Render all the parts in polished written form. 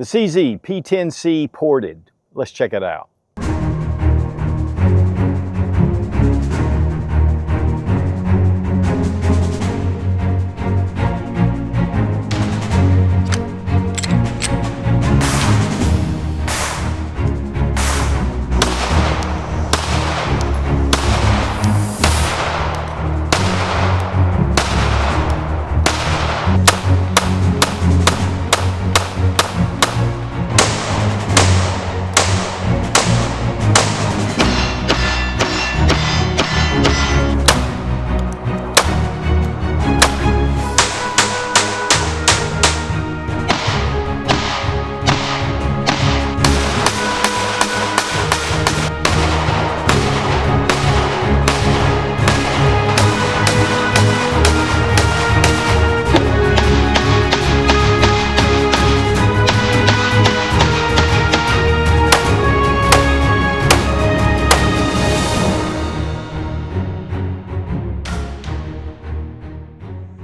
The CZ P10 C Ported. Let's check it out.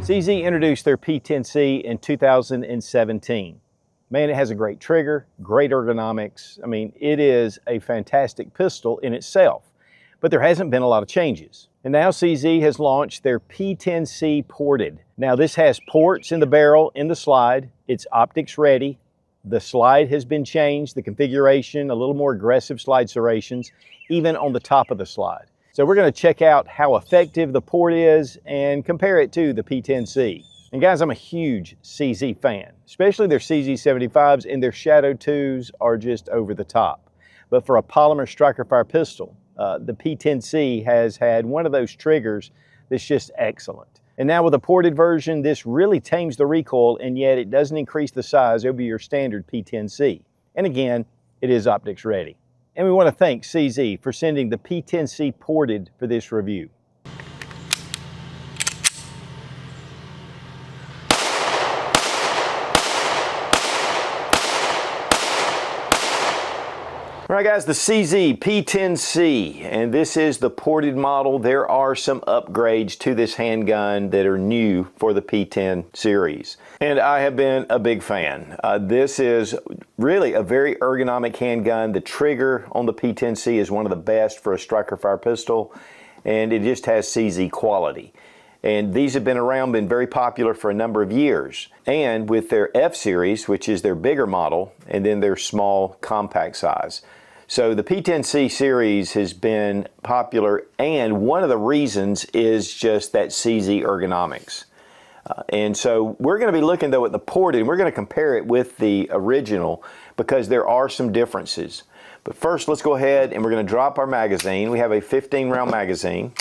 CZ introduced their P10c in 2017. Man, it has a great trigger, great ergonomics. I mean, it is a fantastic pistol in itself, but there hasn't been a lot of changes. And now CZ has launched their P10c Ported. Now this has ports in the barrel, in the slide. It's optics ready. The slide has been changed, the configuration, a little more aggressive slide serrations, even on the top of the slide. So we're going to check out how effective the port is and compare it to the P10c. And guys, I'm a huge CZ fan, especially their CZ75s, and their Shadow 2s are just over the top. But for a polymer striker fire pistol, the P10c has had one of those triggers that's just excellent. And now with a ported version, this really tames the recoil, and yet it doesn't increase the size over your standard P10c. And again, it is optics ready. And we want to thank CZ for sending the P10c Ported for this review. All right guys, the CZ P10c, and this is the ported model. There are some upgrades to this handgun that are new for the P10 series, and I have been a big fan. This is really a very ergonomic handgun. The trigger on the P10c is one of the best for a striker fire pistol, and it just has CZ quality. And these have been around, been very popular for a number of years. And with their F series, which is their bigger model, and then their small compact size. So the P10c series has been popular, and one of the reasons is just that CZ ergonomics. And so we're going to be looking though at the ported, and we're going to compare it with the original because there are some differences. But first, let's go ahead and we're going to drop our magazine. We have a 15-round magazine.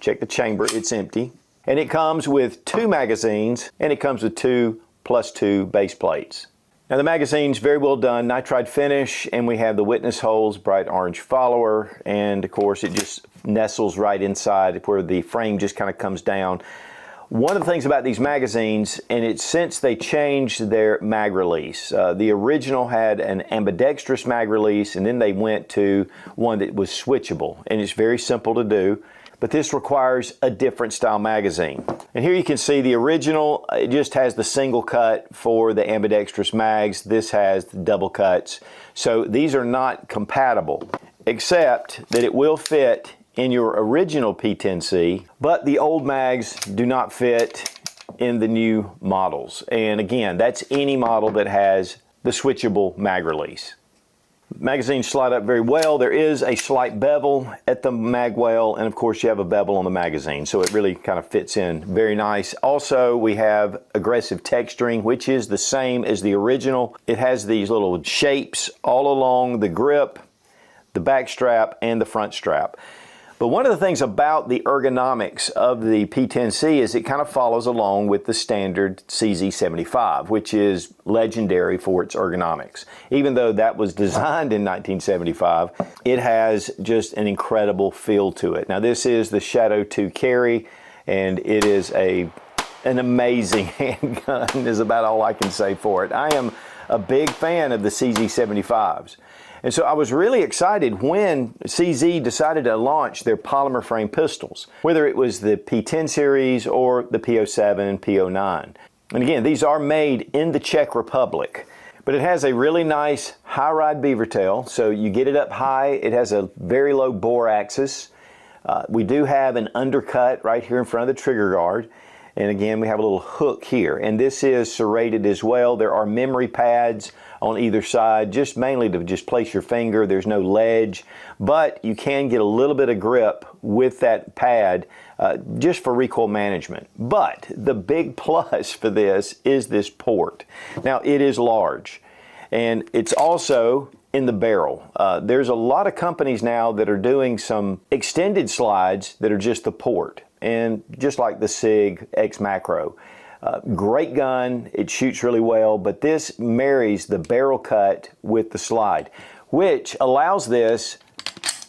Check the chamber, it's empty. And it comes with 2 magazines, and it comes with 2 +2 base plates. Now the magazine's very well done, nitride finish, and we have the witness holes, bright orange follower, and of course it just nestles right inside where the frame just kind of comes down. One of the things about these magazines, and it's since they changed their mag release. The original had an ambidextrous mag release, and then they went to one that was switchable, and it's very simple to do. But this requires a different style magazine. And here you can see the original, it just has the single cut for the ambidextrous mags. This has the double cuts. So these are not compatible, except that it will fit in your original P10c, but the old mags do not fit in the new models. And again, that's any model that has the switchable mag release. Magazines slide up very well. There is a slight bevel at the mag well, and of course you have a bevel on the magazine, so it really kind of fits in very nice. Also, we have aggressive texturing, which is the same as the original. It has these little shapes all along the grip, the back strap, and the front strap. But one of the things about the ergonomics of the P10c is it kind of follows along with the standard CZ75, which is legendary for its ergonomics. Even though that was designed in 1975, it has just an incredible feel to it. Now this is the Shadow 2 carry, and it is an amazing handgun is about all I can say for it. I am a big fan of the CZ75s. And so I was really excited when CZ decided to launch their polymer frame pistols, whether it was the P10 series or the P07 and P09. And again, these are made in the Czech Republic. But it has a really nice high ride beaver tail, so you get it up high. It has a very low bore axis. We do have an undercut right here in front of the trigger guard. And again, we have a little hook here. And this is serrated as well. There are memory pads on either side, just mainly to just place your finger. There's no ledge, but you can get a little bit of grip with that pad just for recoil management. But the big plus for this is this port. Now, it is large, and it's also in the barrel. There's a lot of companies now that are doing some extended slides that are just the port, and just like the SIG X Macro. Great gun, it shoots really well, but this marries the barrel cut with the slide, which allows this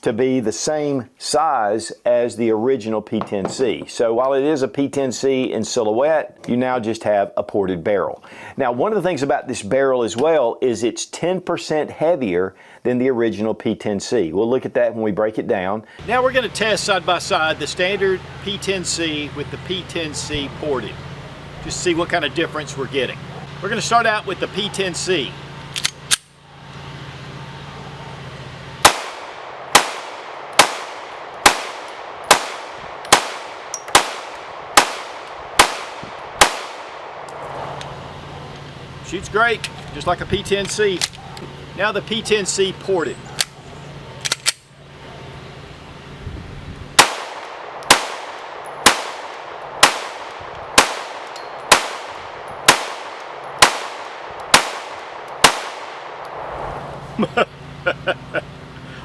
to be the same size as the original P10c. So while it is a P10c in silhouette, you now just have a ported barrel. Now, one of the things about this barrel as well is it's 10% heavier than the original P10c. We'll look at that when we break it down. Now we're going to test side by side the standard P10c with the P10c ported. Just see what kind of difference we're getting. We're going to start out with the P10c. Shoots great, just like a P10c. Now the P10c ported.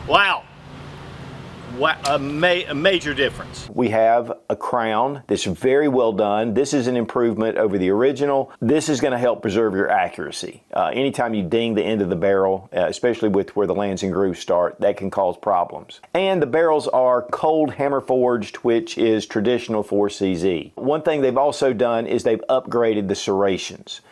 Wow. A major difference. We have a crown that's very well done. This is an improvement over the original. This is going to help preserve your accuracy. Anytime you ding the end of the barrel, especially with where the lands and grooves start, that can cause problems. And the barrels are cold hammer forged, which is traditional for CZ. One thing they've also done is they've upgraded the serrations.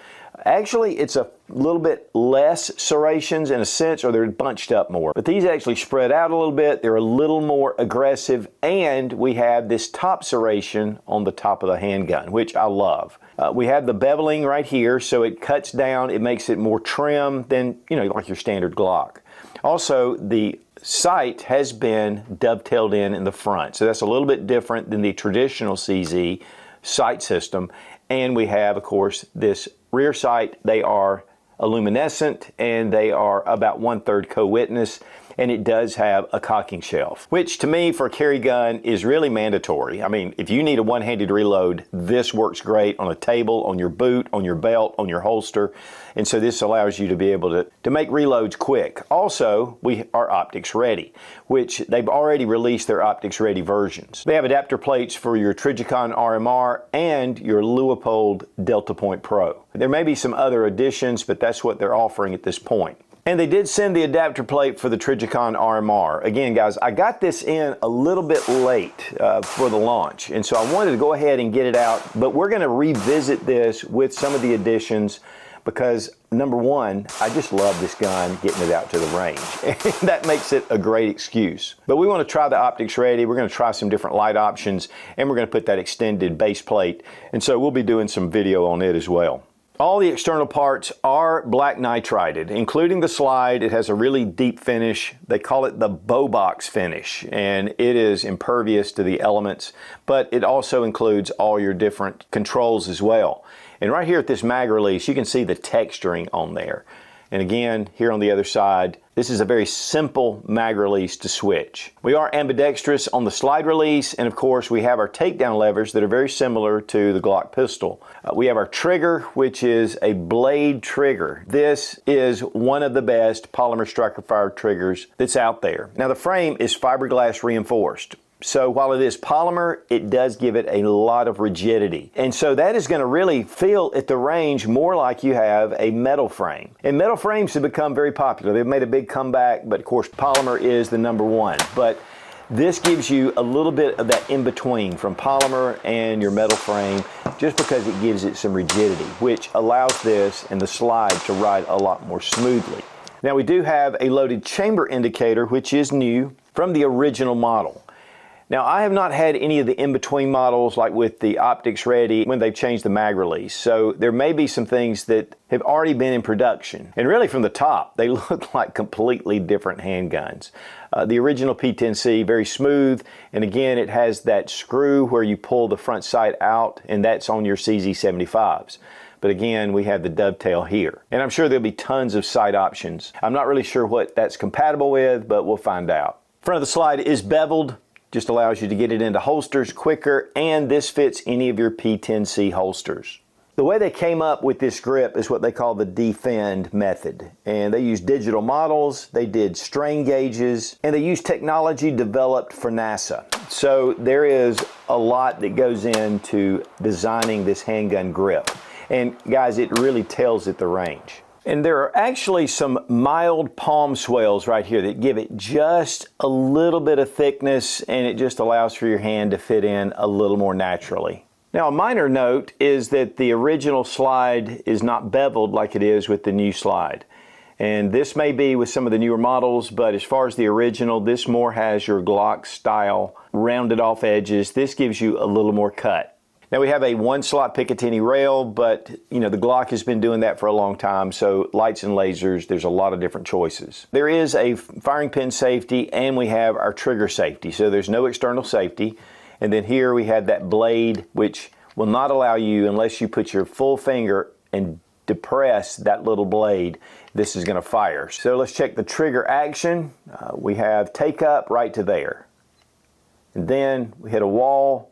Actually, it's a little bit less serrations in a sense, or they're bunched up more. But these actually spread out a little bit. They're a little more aggressive, and we have this top serration on the top of the handgun, which I love. We have the beveling right here, so it cuts down. It makes it more trim than, like your standard Glock. Also, the sight has been dovetailed in the front, so that's a little bit different than the traditional CZ sight system. And we have, of course, this rear sight. They are aluminescent, and they are about 1/3 co-witness, and it does have a cocking shelf, which to me for a carry gun is really mandatory. I mean, if you need a one-handed reload, this works great on a table, on your boot, on your belt, on your holster, and so this allows you to be able to make reloads quick. Also, we are optics ready, which they've already released their optics ready versions. They have adapter plates for your Trijicon RMR and your Leupold Delta Point Pro. There may be some other additions, but that's what they're offering at this point. And they did send the adapter plate for the Trijicon RMR. Again, guys, I got this in a little bit late for the launch, and so I wanted to go ahead and get it out, but we're going to revisit this with some of the additions because, number one, I just love this gun, getting it out to the range, and that makes it a great excuse. But we want to try the optics ready. We're going to try some different light options, and we're going to put that extended base plate, and so we'll be doing some video on it as well. All the external parts are black nitrided, including the slide. It has a really deep finish. They call it the bow box finish, and it is impervious to the elements, but it also includes all your different controls as well. And right here at this mag release, you can see the texturing on there. And again, here on the other side, this is a very simple mag release to switch. We are ambidextrous on the slide release, and of course we have our takedown levers that are very similar to the Glock pistol. We have our trigger, which is a blade trigger. This is one of the best polymer striker fire triggers that's out there. Now the frame is fiberglass reinforced. So while it is polymer, it does give it a lot of rigidity. And so that is going to really feel at the range more like you have a metal frame. And metal frames have become very popular. They've made a big comeback, but of course polymer is the number one. But this gives you a little bit of that in between from polymer and your metal frame, just because it gives it some rigidity, which allows this and the slide to ride a lot more smoothly. Now we do have a loaded chamber indicator, which is new from the original model. Now, I have not had any of the in-between models like with the optics ready when they've changed the mag release. So there may be some things that have already been in production. And really from the top, they look like completely different handguns. The original P10c, very smooth. And again, it has that screw where you pull the front sight out, and that's on your CZ75s. But again, we have the dovetail here. And I'm sure there'll be tons of sight options. I'm not really sure what that's compatible with, but we'll find out. Front of the slide is beveled. Just allows you to get it into holsters quicker, and this fits any of your P10c holsters. The way they came up with this grip is what they call the defend method. And they use digital models, they did strain gauges, and they use technology developed for NASA. So there is a lot that goes into designing this handgun grip. And guys, it really tells at the range. And there are actually some mild palm swells right here that give it just a little bit of thickness, and it just allows for your hand to fit in a little more naturally. Now, a minor note is that the original slide is not beveled like it is with the new slide. And this may be with some of the newer models, but as far as the original, this more has your Glock style rounded off edges. This gives you a little more cut. Now we have a one slot Picatinny rail, but you know, the Glock has been doing that for a long time, so lights and lasers, there's a lot of different choices. There is a firing pin safety, and we have our trigger safety, so there's no external safety. And then here we have that blade, which will not allow you, unless you put your full finger and depress that little blade, this is gonna fire. So let's check the trigger action. We have take up right to there. And then we hit a wall,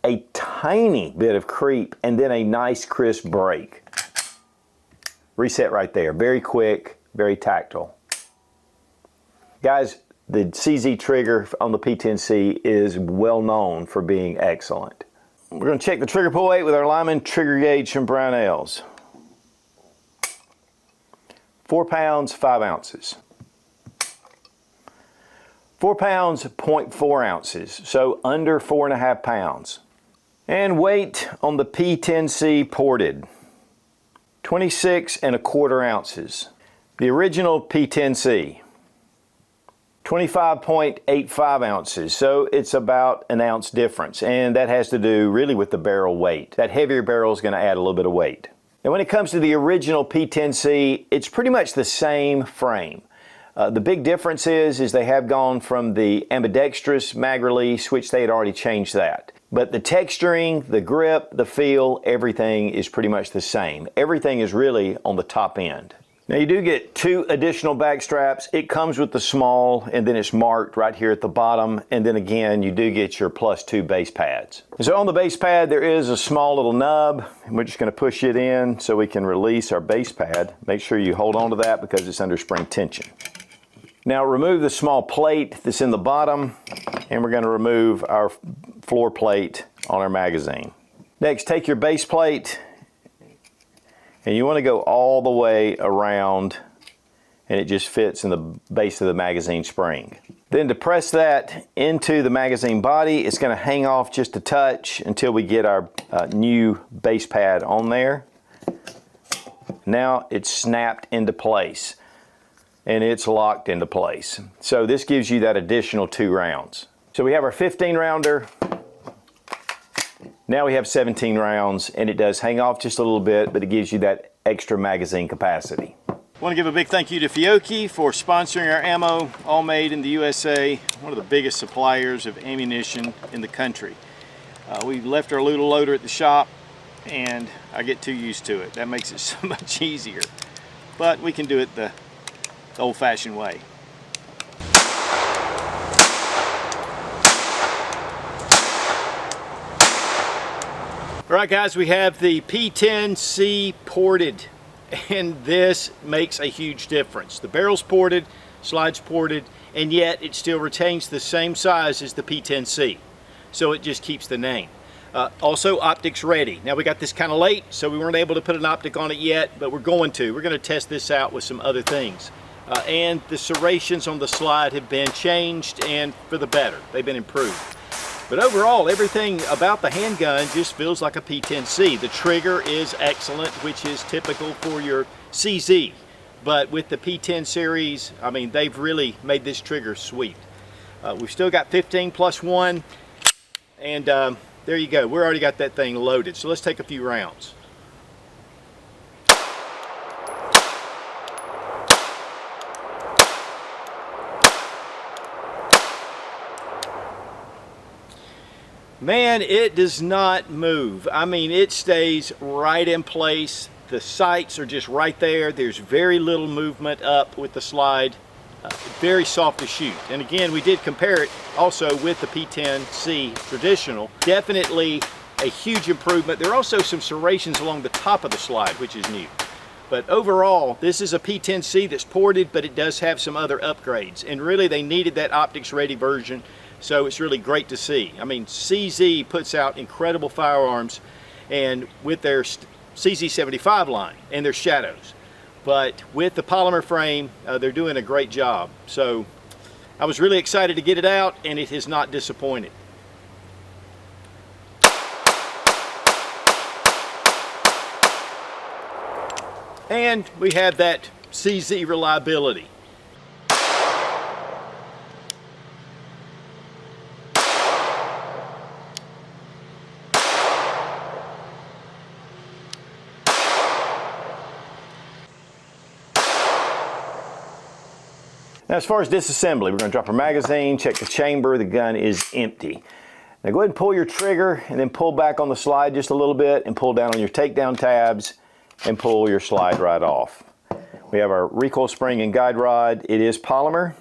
a tiny bit of creep, and then a nice crisp break. Reset right there. Very quick, very tactile. Guys, the CZ trigger on the P10c is well known for being excellent. We're going to check the trigger pull weight with our Lyman trigger gauge from Brownells. 4 pounds, 5 ounces. 4 pounds, 0.4 ounces, so under 4.5 pounds. And weight on the P10c Ported, 26.25 ounces. The original P10c, 25.85 ounces, so it's about an ounce difference, and that has to do really with the barrel weight. That heavier barrel is going to add a little bit of weight. And when it comes to the original P10c, it's pretty much the same frame. The big difference is they have gone from the ambidextrous mag release, which they had already changed that. But the texturing, the grip, the feel, everything is pretty much the same. Everything is really on the top end. Now you do get 2 additional back straps. It comes with the small, and then it's marked right here at the bottom. And then again, you do get your +2 base pads. So on the base pad, there is a small little nub, and we're just going to push it in so we can release our base pad. Make sure you hold on to that because it's under spring tension. Now remove the small plate that's in the bottom, and we're going to remove our floor plate on our magazine. Next, take your base plate, and you want to go all the way around, and it just fits in the base of the magazine spring. Then to press that into the magazine body, it's going to hang off just a touch until we get our new base pad on there. Now it's snapped into place, and it's locked into place. So this gives you that additional 2 rounds. So we have our 15 rounder. Now we have 17 rounds, and it does hang off just a little bit, but it gives you that extra magazine capacity. I want to give a big thank you to Fiocchi for sponsoring our ammo, all made in the USA, one of the biggest suppliers of ammunition in the country. We left our little loader at the shop, and I get too used to it. That makes it so much easier. But we can do it the old-fashioned way. All right, guys, we have the P10 C Ported, and this makes a huge difference. The barrel's ported, slide's ported, and yet it still retains the same size as the P10C. So it just keeps the name. Also, optics ready. Now we got this kind of late, so we weren't able to put an optic on it yet, but we're going to. We're going to test this out with some other things. And the serrations on the slide have been changed, and for the better. They've been improved. But overall, everything about the handgun just feels like a P10C. The trigger is excellent, which is typical for your CZ. But with the P10 series, I mean, they've really made this trigger sweet. We've still got 15 plus 1, and there you go. We've already got that thing loaded. So let's take a few rounds. Man, it does not move. I mean, it stays right in place. The sights are just right there. There's very little movement up with the slide. Very soft to shoot. And again, we did compare it also with the P10c traditional. Definitely a huge improvement. There are also some serrations along the top of the slide, which is new. But overall, this is a P10c that's ported, but it does have some other upgrades. And really, they needed that optics ready version. So it's really great to see. I mean, CZ puts out incredible firearms, and with their CZ75 line and their shadows. But with the polymer frame, they're doing a great job. So I was really excited to get it out, and it has not disappointed. And we have that CZ reliability. Now, as far as disassembly, we're going to drop our magazine, check the chamber. The gun is empty. Now go ahead and pull your trigger and then pull back on the slide just a little bit and pull down on your takedown tabs and pull your slide right off. We have our recoil spring and guide rod. It is polymer.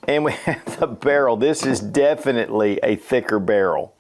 And we have the barrel. This is definitely a thicker barrel.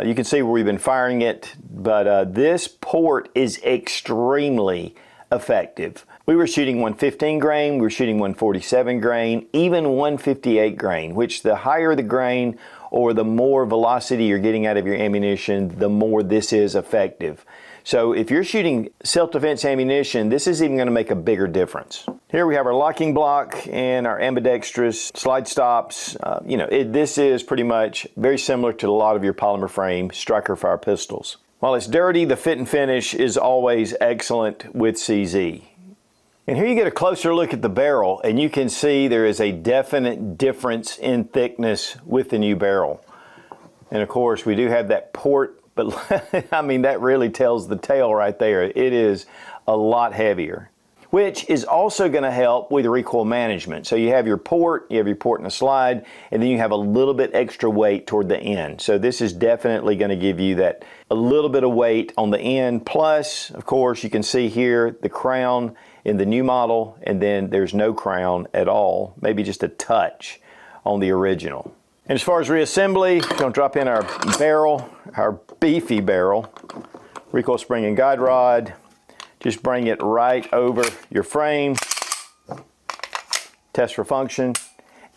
You can see where we've been firing it, but this port is extremely effective. We were shooting 115 grain, we were shooting 147 grain, even 158 grain, which the higher the grain or the more velocity you're getting out of your ammunition, the more this is effective. So if you're shooting self-defense ammunition, this is even going to make a bigger difference. Here we have our locking block and our ambidextrous slide stops. This is pretty much very similar to a lot of your polymer frame striker fire pistols. While it's dirty, the fit and finish is always excellent with CZ. And here you get a closer look at the barrel, and you can see there is a definite difference in thickness with the new barrel. And of course, we do have that port, but I mean, that really tells the tale right there. It is a lot heavier, which is also going to help with recoil management. So you have your port in the slide, and then you have a little bit extra weight toward the end. So this is definitely going to give you that a little bit of weight on the end. Plus, of course, you can see here the crown in the new model, and then there's no crown at all, maybe just a touch on the original. And as far as reassembly, we're going to drop in our barrel, our beefy barrel, recoil spring and guide rod. Just bring it right over your frame, test for function,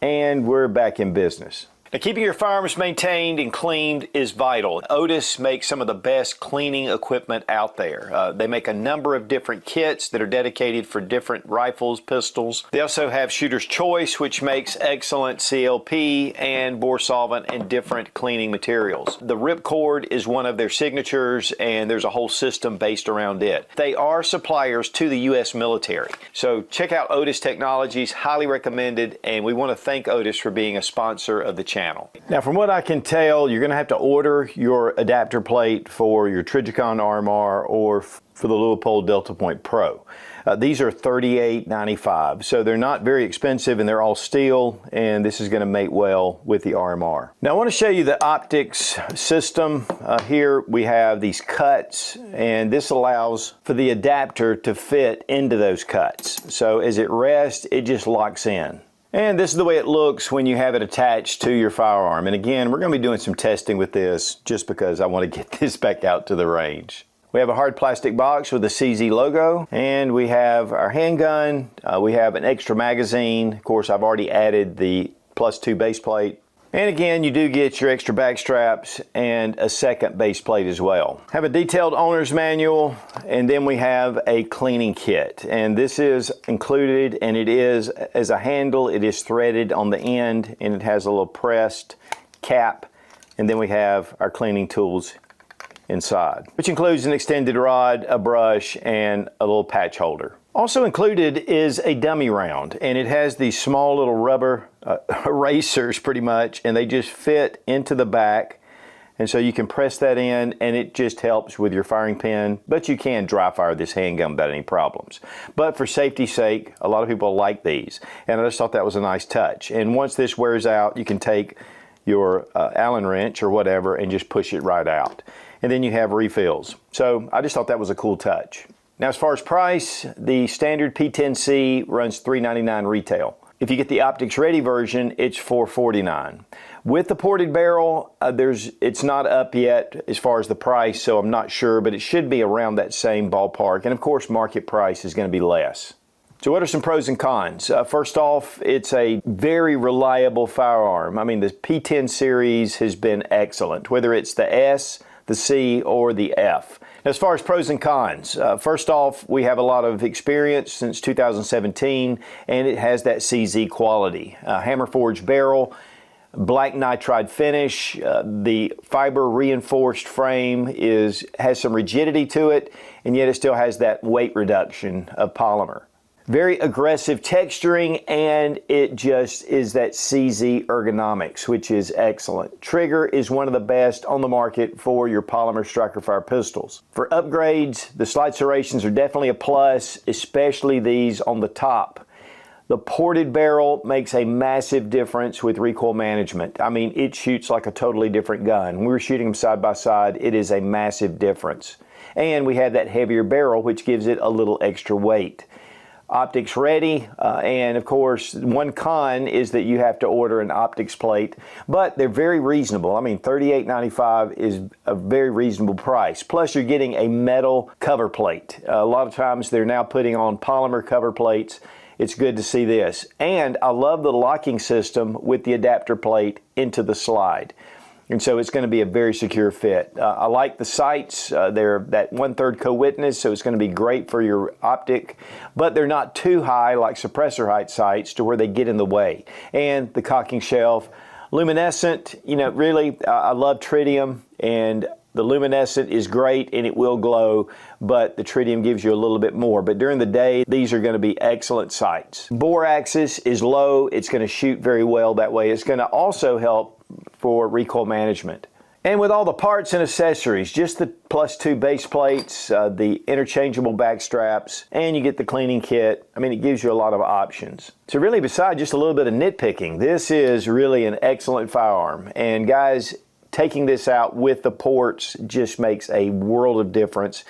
and we're back in business. Now, keeping your firearms maintained and cleaned is vital. Otis makes some of the best cleaning equipment out there. They make a number of different kits that are dedicated for different rifles, pistols. They also have Shooter's Choice, which makes excellent CLP and bore solvent and different cleaning materials. The Ripcord is one of their signatures, and there's a whole system based around it. They are suppliers to the U.S. military. So check out Otis Technologies, highly recommended, and we want to thank Otis for being a sponsor of the channel. Now, from what I can tell, you're going to have to order your adapter plate for your Trijicon RMR or for the Leupold Delta Point Pro. These are $38.95, so they're not very expensive, and they're all steel, and this is going to mate well with the RMR. Now, I want to show you the optics system. Here we have these cuts, and this allows for the adapter to fit into those cuts. So as it rests, it just locks in. And this is the way it looks when you have it attached to your firearm. And again, we're going to be doing some testing with this just because I want to get this back out to the range. We have a hard plastic box with the CZ logo, and we have our handgun. We have an extra magazine. Of course, I've already added the +2 base plate. And again, you do get your extra bag straps and a second base plate as well. Have a detailed owner's manual, and then we have a cleaning kit. And this is included, and it is as a handle. It is threaded on the end, and it has a little pressed cap. And then we have our cleaning tools inside, which includes an extended rod, a brush, and a little patch holder. Also included is a dummy round, and it has these small little rubber erasers pretty much, and they just fit into the back. And so you can press that in, and it just helps with your firing pin, but you can dry fire this handgun without any problems. But for safety's sake, a lot of people like these, and I just thought that was a nice touch. And once this wears out, you can take your Allen wrench or whatever and just push it right out. And then you have refills. So I just thought that was a cool touch. Now, as far as price, the standard P10c runs $399 retail. If you get the Optics Ready version, it's $449. With the ported barrel, it's not up yet as far as the price, so I'm not sure, but it should be around that same ballpark. And of course, market price is going to be less. So what are some pros and cons? First off, it's a very reliable firearm. I mean, the P10 series has been excellent, whether it's the S, the C, or the F. As far as pros and cons, first off, we have a lot of experience since 2017, and it has that CZ quality. Hammer forged barrel, black nitride finish, the fiber reinforced frame has some rigidity to it, and yet it still has that weight reduction of polymer. Very aggressive texturing, and it just is that CZ ergonomics, which is excellent. Trigger is one of the best on the market for your polymer striker fire pistols. For upgrades, the slide serrations are definitely a plus, especially these on the top. The ported barrel makes a massive difference with recoil management. I mean, it shoots like a totally different gun. When we were shooting them side by side, it is a massive difference. And we have that heavier barrel, which gives it a little extra weight. Optics Ready, and of course, one con is that you have to order an optics plate, but they're very reasonable. I mean, $38.95 is a very reasonable price. Plus, you're getting a metal cover plate. A lot of times, they're now putting on polymer cover plates. It's good to see this. And I love the locking system with the adapter plate into the slide. And so it's going to be a very secure fit. I like the sights. They're that 1/3 co-witness, so it's going to be great for your optic, but they're not too high like suppressor height sights to where they get in the way. And the cocking shelf, luminescent, really, I love tritium, and the luminescent is great and it will glow, but the tritium gives you a little bit more. But during the day, these are going to be excellent sights. Bore axis is low. It's going to shoot very well that way. It's going to also help for recoil management. And with all the parts and accessories, just the +2 base plates, the interchangeable back straps, and you get the cleaning kit. I mean, it gives you a lot of options. So really, besides just a little bit of nitpicking, this is really an excellent firearm. And guys, taking this out with the ports just makes a world of difference.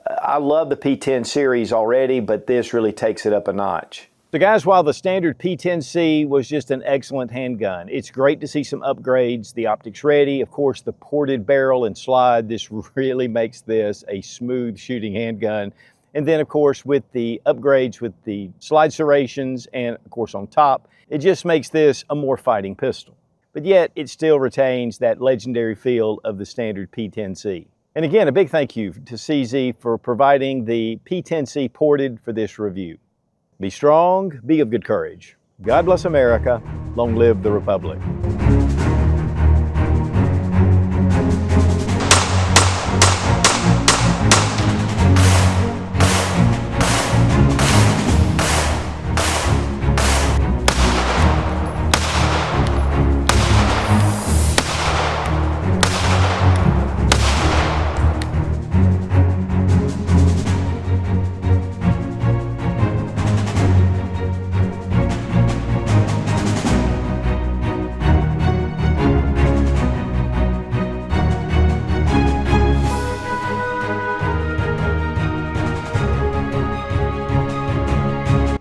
I love the P10 series already, but this really takes it up a notch. So guys, while the standard P10c was just an excellent handgun, it's great to see some upgrades. The Optics Ready, of course, the ported barrel and slide. This really makes this a smooth shooting handgun. And then, of course, with the upgrades with the slide serrations and, of course, on top, it just makes this a more fighting pistol. But yet, it still retains that legendary feel of the standard P10c. And again, a big thank you to CZ for providing the P10c Ported for this review. Be strong, be of good courage. God bless America. Long live the Republic.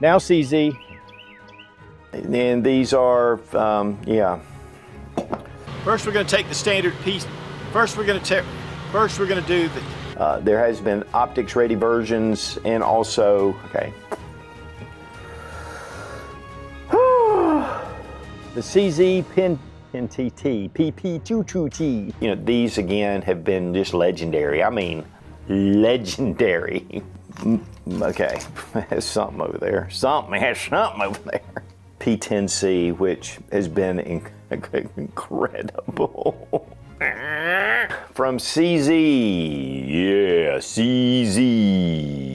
Now CZ, and these are, yeah. First, we're going to take the standard piece. First, we're going to do the. There has been Optics Ready versions, and also, okay. The CZ P10c PP22T. These again have been just legendary. I mean, legendary. Okay, has something over there. Something over there. P10c, which has been incredible. From CZ, yeah, CZ.